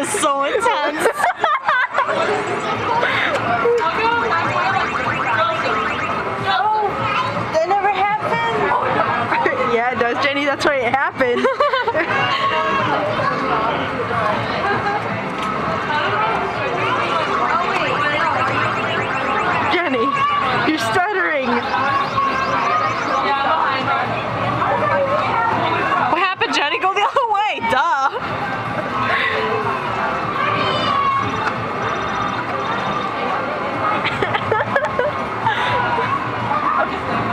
is so intense. That never happened. Yeah, it does, Jenny. That's why it happened. Jenny, you're stuttering. What happened, Jenny? Go the other way. Duh.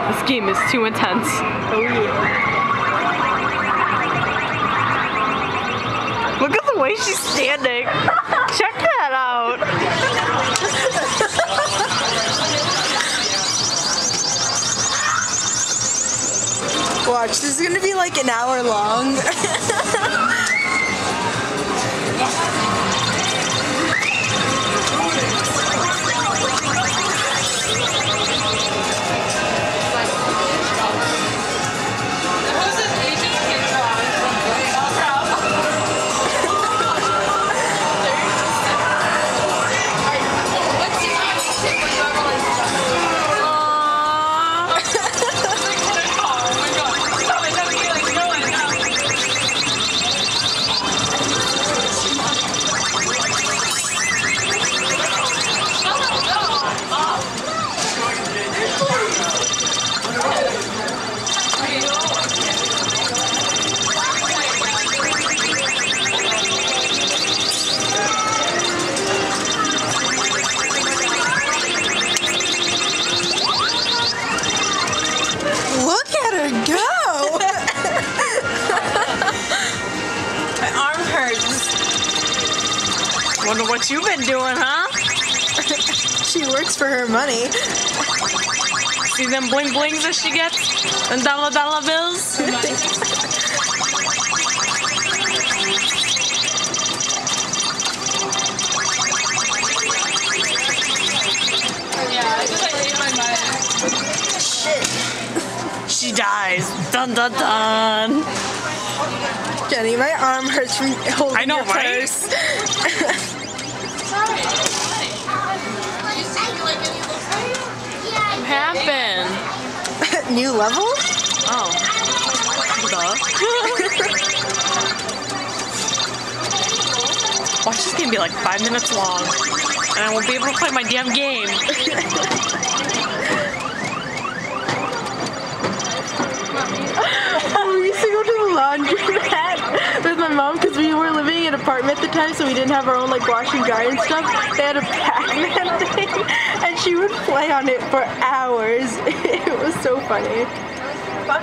This game is too intense. Oh, yeah. Look at the way she's standing. Check that out. Watch, this is gonna be like an hour long. Look at her go! My arm hurts. Wonder what you've been doing, huh? She works for her money. See them bling blings that she gets? Them dollar bills? She dies. Dun dun dun. Jenny, my arm hurts from holding I know, your right? purse. What happened? New level? Oh. Duh. Watch this game be like 5 minutes long. And I won't be able to play my damn game. We used to go to the laundromat with my mom because we were living in an apartment at the time, so we didn't have our own like wash and dry and stuff. They had a Pac-Man thing, and she would play on it for hours. It was so funny. Fuck.